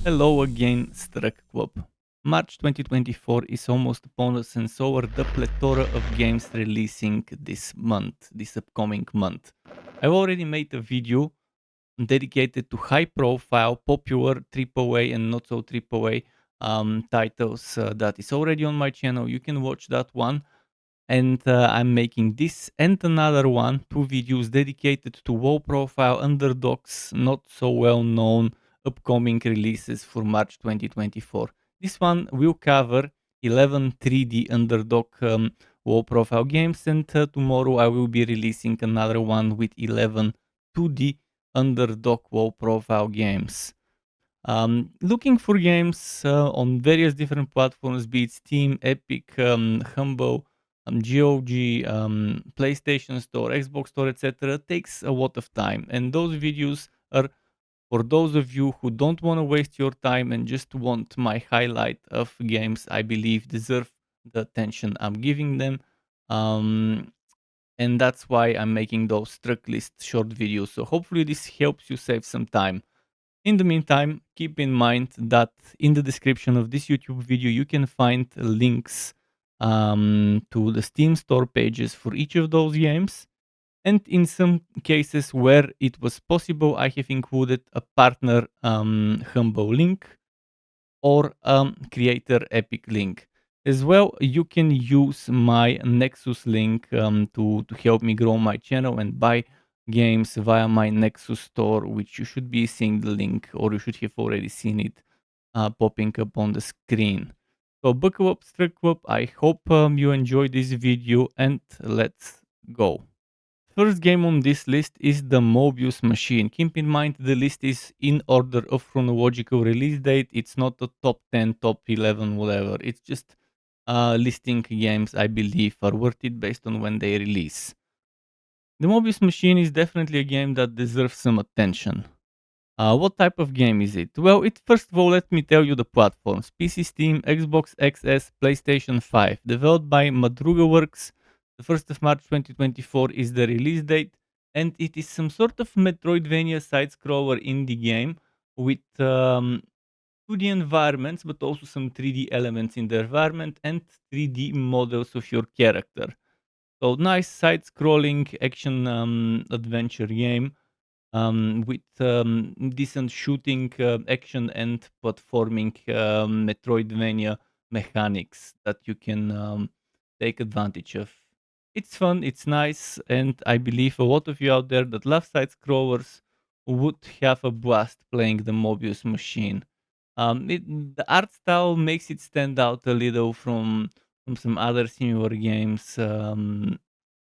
Hello again, STRUCKTLF. March 2024 is almost upon us, and so are the plethora of games releasing this upcoming month. I've already made a video dedicated to high profile, popular AAA and not so AAA titles that is already on my channel. You can watch that one. And I'm making this and another one, two videos dedicated to low profile underdogs, not so well known upcoming releases for March 2024. This one will cover 11 3D underdog low profile games, and tomorrow I will be releasing another one with 11 2D underdog low profile games. Looking for games on various different platforms, be it Steam, Epic, Humble, GOG, PlayStation Store, Xbox Store, etc., takes a lot of time. And those videos are for those of you who don't want to waste your time and just want my highlight of games I believe deserve the attention I'm giving them. Um, and that's why I'm making those struck list short videos. So hopefully this helps you save some time. In the meantime, keep in mind that in the description of this YouTube video, you can find links to the Steam store pages for each of those games. And in some cases where it was possible, I have included a partner Humble link or creator Epic link. As well, you can use my Nexus link to help me grow my channel and buy games via my Nexus store, which you should be seeing the link or you should have already seen it popping up on the screen. So buckle up, strap up. I hope you enjoyed this video and let's go. First game on this list is the Mobius Machine. Keep in mind the list is in order of chronological release date. It's not a top 10, top 11, whatever. It's just listing games I believe are worth it based on when they release. The Mobius Machine is definitely a game that deserves some attention. What type of game is it? Well, first of all, let me tell you the platforms. PC, Steam, Xbox XS, PlayStation 5. Developed by Madruga Works. The 1st of March 2024 is the release date. And it is some sort of Metroidvania side-scroller indie game with 2D environments, but also some 3D elements in the environment and 3D models of your character. So nice side-scrolling action adventure game with decent shooting, action, and platforming Metroidvania mechanics that you can take advantage of. It's fun, it's nice, and I believe a lot of you out there that love side scrollers would have a blast playing the Mobius Machine. The art style makes it stand out a little from some other similar games. And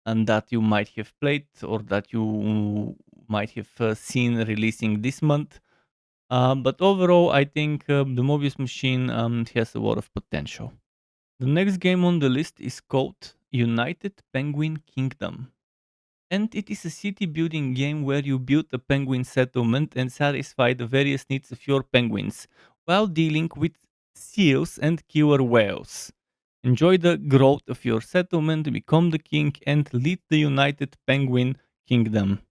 that you might have played or that you might have seen releasing this month. But overall, I think the Mobius Machine has a lot of potential. The next game on the list is called United Penguin Kingdom. And it is a city building game where you build a penguin settlement and satisfy the various needs of your penguins while dealing with seals and killer whales. Enjoy the growth of your settlement, become the king, and lead the United Penguin Kingdom.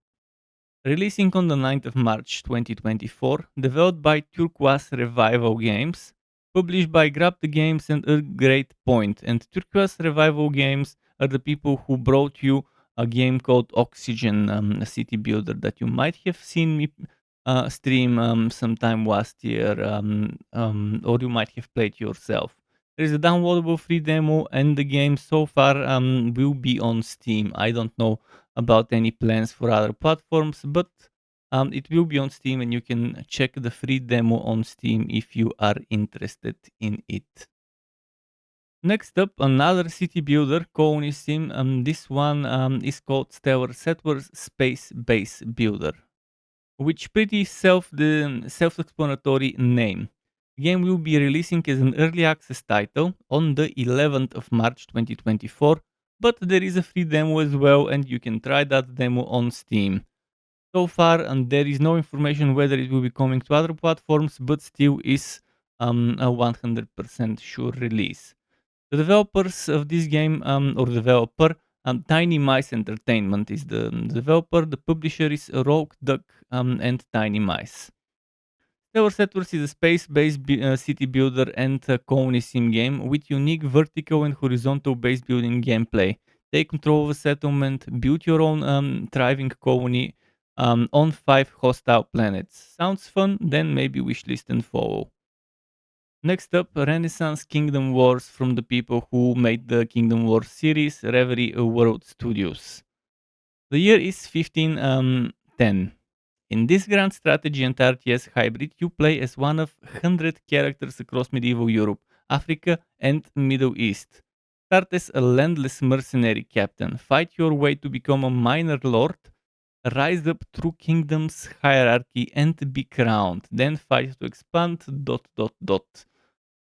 Releasing on the 9th of March 2024, developed by Turquoise Revival Games, published by Grab the Games and A Great Point. And Turquoise Revival Games are the people who brought you a game called Oxygen, a city builder that you might have seen me stream sometime last year, or you might have played yourself. There is a downloadable free demo, and the game so far will be on Steam. I don't know about any plans for other platforms, but it will be on Steam, and you can check the free demo on Steam if you are interested in it. Next up, another city builder, Colony Sim. This one is called Stellar Settlers Space Base Builder, which pretty self-explanatory name. The game will be releasing as an early access title on the 11th of March 2024, but there is a free demo as well, and you can try that demo on Steam. So far, and there is no information whether it will be coming to other platforms, but still is a 100% sure release. The developers of this game, or developer, Tiny Mice Entertainment is the developer. The publisher is Rogue Duck and Tiny Mice. Tower Settlers is a space-based city builder and colony sim game with unique vertical and horizontal base building gameplay. Take control of a settlement, build your own thriving colony on 5 hostile planets. Sounds fun? Then maybe wishlist and follow. Next up, Renaissance Kingdom Wars from the people who made the Kingdom Wars series, Reverie World Studios. The year is 1510. In this grand strategy and RTS hybrid, you play as one of 100 characters across medieval Europe, Africa, and Middle East. Start as a landless mercenary captain, fight your way to become a minor lord, rise up through kingdoms hierarchy and be crowned, then fight to expand.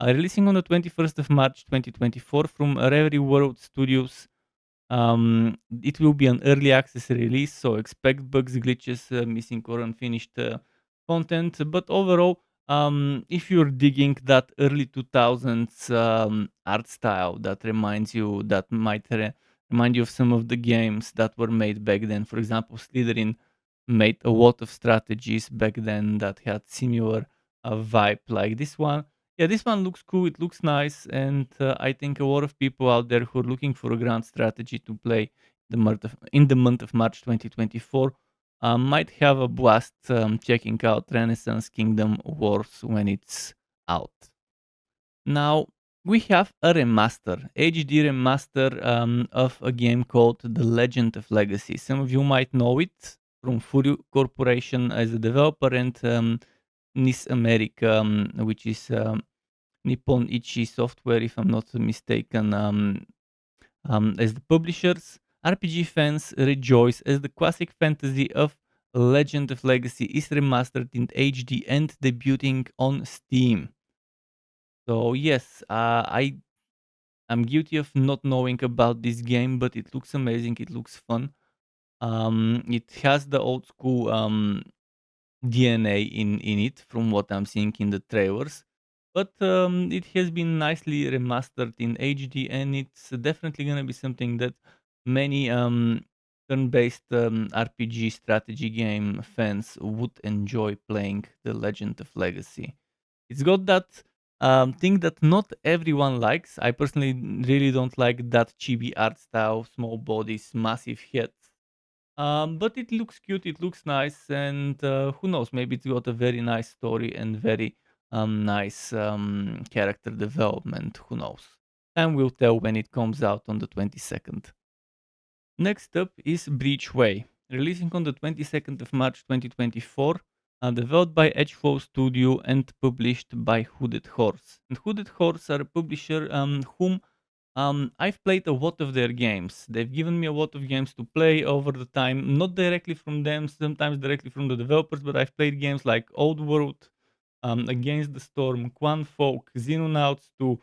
Releasing on the 21st of March 2024 from Reverie World Studios. It will be an early access release, so expect bugs, glitches, missing or unfinished content. But overall, if you're digging that early 2000s art style that reminds you, that might remind you of some of the games that were made back then. For example, Slytherin made a lot of strategies back then that had similar vibe like this one. Yeah, this one looks cool. It looks nice, and I think a lot of people out there who are looking for a grand strategy to play in the month of March 2024 might have a blast checking out Renaissance Kingdom Wars when it's out. Now we have a remaster, HD remaster of a game called The Legend of Legacy. Some of you might know it from Furu Corporation as a developer and NIS America, which is Nippon Ichi Software, if I'm not mistaken, as the publishers. RPG fans rejoice as the classic fantasy of Legend of Legacy is remastered in HD and debuting on Steam. So yes, I am guilty of not knowing about this game, but it looks amazing. It looks fun. It has the old school DNA in it from what I'm seeing in the trailers. But it has been nicely remastered in HD, and it's definitely gonna be something that many turn-based RPG strategy game fans would enjoy playing. The Legend of Legacy. It's got that thing that not everyone likes. I personally really don't like that chibi art style, small bodies, massive heads. But it looks cute, it looks nice, and who knows, maybe it's got a very nice story and very nice character development. Who knows? Time will tell when it comes out on the 22nd. Next up is Breachway, releasing on the 22nd of March 2024, developed by Edgeflow Studio and published by Hooded Horse. And Hooded Horse are a publisher whom I've played a lot of their games. They've given me a lot of games to play over the time, not directly from them, sometimes directly from the developers, but I've played games like Old World, Against the Storm, Quan Folk, Xenonauts 2.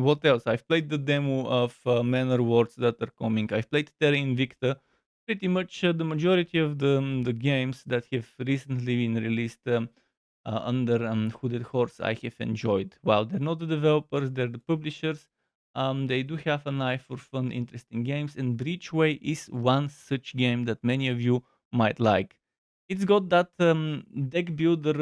What else? I've played the demo of Manor Wars that are coming. I've played Terra Invicta. Pretty much the majority of the games that have recently been released under Hooded Horse I have enjoyed. While they're not the developers, they're the publishers. They do have an eye for fun, interesting games, and Breachway is one such game that many of you might like. It's got that deck builder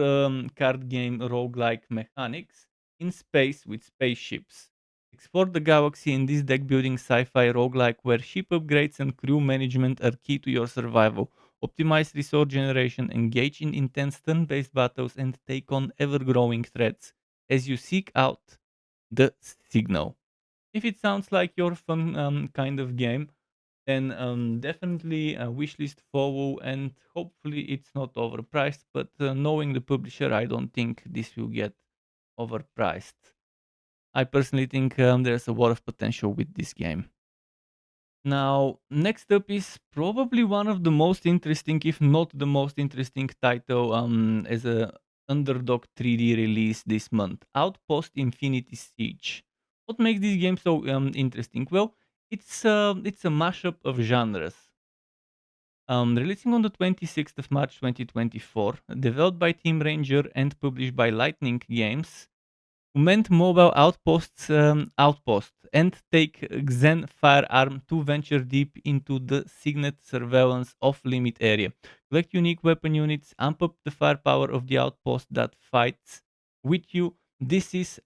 card game roguelike mechanics in space with spaceships. Explore the galaxy in this deck building sci-fi roguelike where ship upgrades and crew management are key to your survival. Optimize resource generation, engage in intense turn-based battles, and take on ever-growing threats as you seek out the signal. If it sounds like your fun kind of game, then definitely wishlist follow, and hopefully it's not overpriced. But knowing the publisher, I don't think this will get overpriced. I personally think there's a lot of potential with this game. Now, next up is probably one of the most interesting, if not the most interesting title as a underdog 3D release this month, Outpost Infinity Siege. What makes this game so interesting? Well, it's a mashup of genres. Releasing on the 26th of March 2024, developed by Team Ranger and published by Lightning Games, Command mobile outpost and take Xen firearm to venture deep into the signet surveillance off-limit area. Collect unique weapon units, amp up the firepower of the outpost that fights with you. This is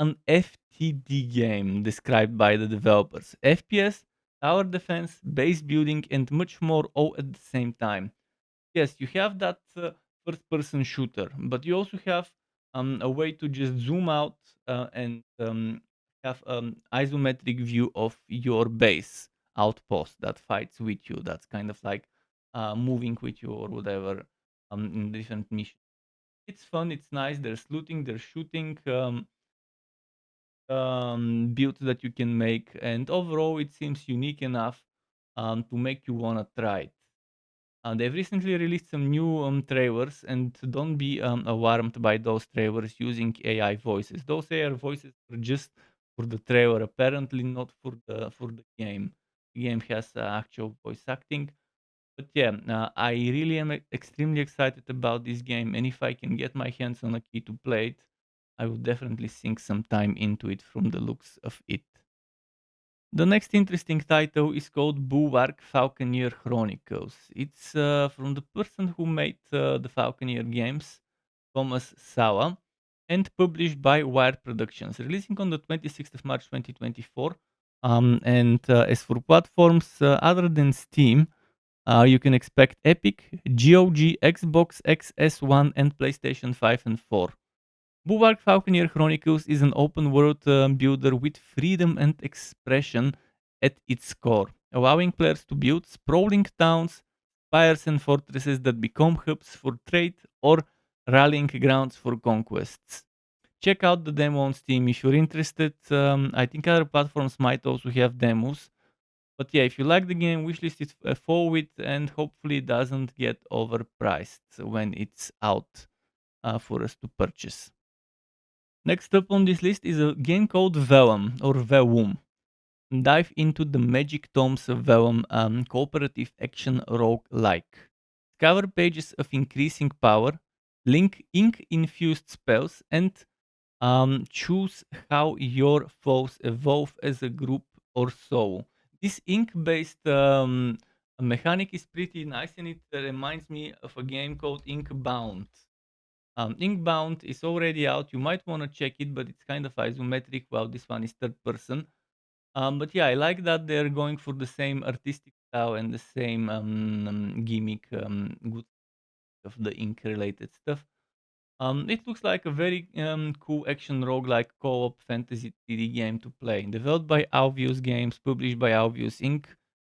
an FTD game described by the developers. FPS, tower defense, base building, and much more all at the same time. Yes, you have that first person shooter, but you also have a way to just zoom out and have an isometric view of your base outpost that fights with you. That's kind of like moving with you or whatever in different missions. It's fun, it's nice. There's looting, there's shooting. Builds that you can make, and overall it seems unique enough to make you wanna try it. They've recently released some new trailers, and don't be alarmed by those trailers using AI voices. Those AI voices are just for the trailer, apparently not for the game. The game has actual voice acting, but yeah, I really am extremely excited about this game, and if I can get my hands on a key to play it, I will definitely sink some time into it from the looks of it. The next interesting title is called Bulwark Falconeer Chronicles. It's from the person who made the Falconeer games, Thomas Sawa, and published by Wired Productions, releasing on the 26th of March 2024. And as for platforms other than Steam, you can expect Epic, GOG, Xbox, XS1, and PlayStation 5 and 4. Bulwark Falconeer Chronicles is an open world builder with freedom and expression at its core, allowing players to build sprawling towns, spires, and fortresses that become hubs for trade or rallying grounds for conquests. Check out the demo on Steam if you're interested. I think other platforms might also have demos. But yeah, if you like the game, wishlist it forward and hopefully it doesn't get overpriced when it's out for us to purchase. Next up on this list is a game called Vellum or Vellum. Dive into the magic tomes of Vellum, cooperative action rogue-like. Discover pages of increasing power, link ink-infused spells, and choose how your foes evolve as a group or so. This ink-based mechanic is pretty nice, and it reminds me of a game called Inkbound. Inkbound is already out. You might want to check it, but it's kind of isometric, while this one is third person. But yeah, I like that they're going for the same artistic style and the same gimmick, good of the ink related stuff. It looks like a very cool action roguelike co-op fantasy 3D game to play. Developed by Alvius Games, published by Alvius Inc.,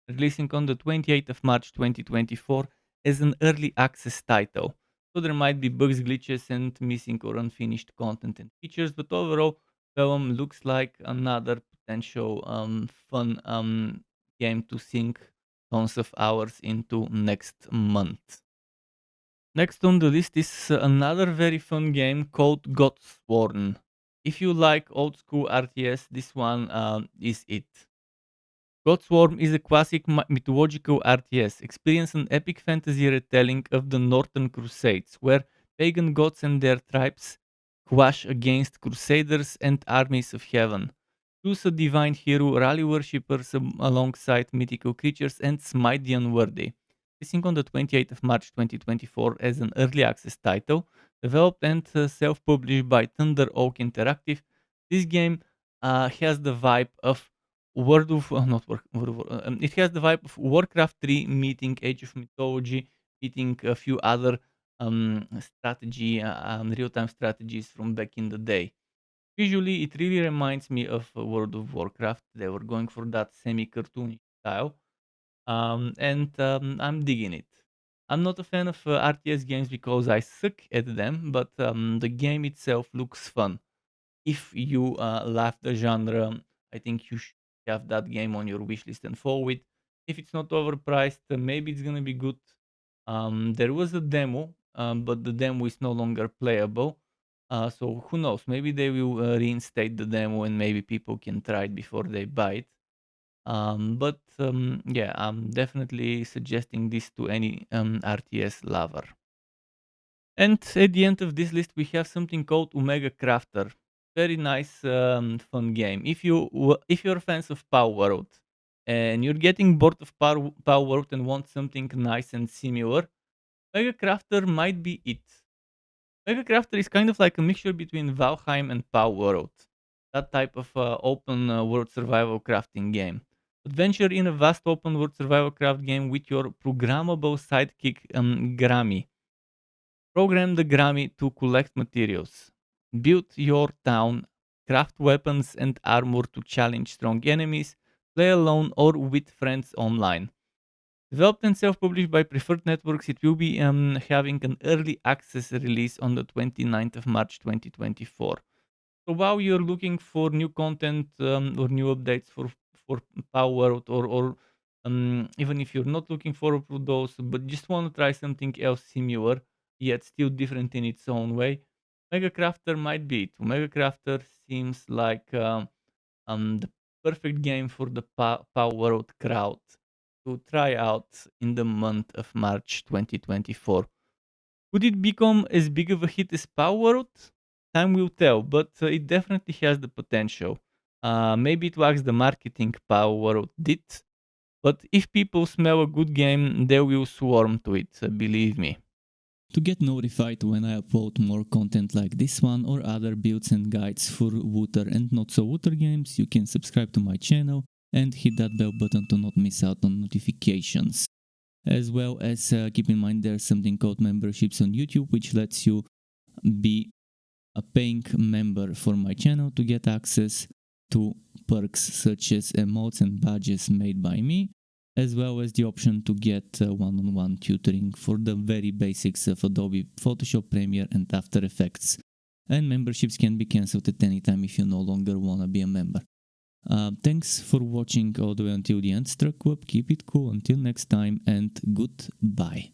releasing on the 28th of March 2024 as an early access title. So there might be bugs, glitches, and missing or unfinished content and features, but overall, Vellum looks like another potential fun game to sink tons of hours into next month. Next on the list is another very fun game called Godsworn. If you like old school RTS, this one is it. Godsworn is a classic mythological RTS. Experience an epic fantasy retelling of the Northern Crusades, where pagan gods and their tribes clash against crusaders and armies of heaven. Choose a divine hero, rally worshippers alongside mythical creatures, and smite the unworthy. Releasing on the 28th of March 2024 as an early access title, developed and self-published by Thunder Oak Interactive, this game has the vibe of World of not World of it has the vibe of Warcraft 3 meeting Age of Mythology, meeting a few other strategy, real-time strategies from back in the day. Visually, it really reminds me of World of Warcraft. They were going for that semi-cartoonish style, and I'm digging it. I'm not a fan of RTS games because I suck at them, but the game itself looks fun. If you love the genre, I think you should have that game on your wish list and forward. If it's not overpriced, maybe it's gonna be good. There was a demo, but the demo is no longer playable. So who knows? Maybe they will reinstate the demo and maybe people can try it before they buy it. But yeah, I'm definitely suggesting this to any RTS lover. And at the end of this list, we have something called Omega Crafter. Very nice, fun game. If you're fans of Power World and you're getting bored of Power World and want something nice and similar, Mega Crafter might be it. Mega Crafter is kind of like a mixture between Valheim and Power World. That type of open world survival crafting game. Adventure in a vast open world survival craft game with your programmable sidekick Grammy. Program the Grammy to collect materials. Build your town. Craft weapons and armor to challenge strong enemies. Play alone or with friends online. Developed and self-published by Preferred Networks, it will be having an early access release on the 29th of March 2024. So while you're looking for new content or new updates for Power or even if you're not looking forward to those, but just want to try something else similar, yet still different in its own way, Mega Crafter might be it. Mega Crafter seems like the perfect game for the Power World crowd to try out in the month of March 2024. Could it become as big of a hit as Power World? Time will tell, but it definitely has the potential. Maybe it lacks the marketing Power World did, but if people smell a good game, they will swarm to it, believe me. To get notified when I upload more content like this one or other builds and guides for Wooter and not so Wooter games, you can subscribe to my channel and hit that bell button to not miss out on notifications. As well as keep in mind there's something called memberships on YouTube, which lets you be a paying member for my channel to get access to perks such as emotes and badges made by me, as well as the option to get one-on-one tutoring for the very basics of Adobe Photoshop, Premiere and After Effects. And memberships can be cancelled at any time if you no longer want to be a member. Thanks for watching all the way until the end, STRUCKTLF. Keep it cool until next time and goodbye.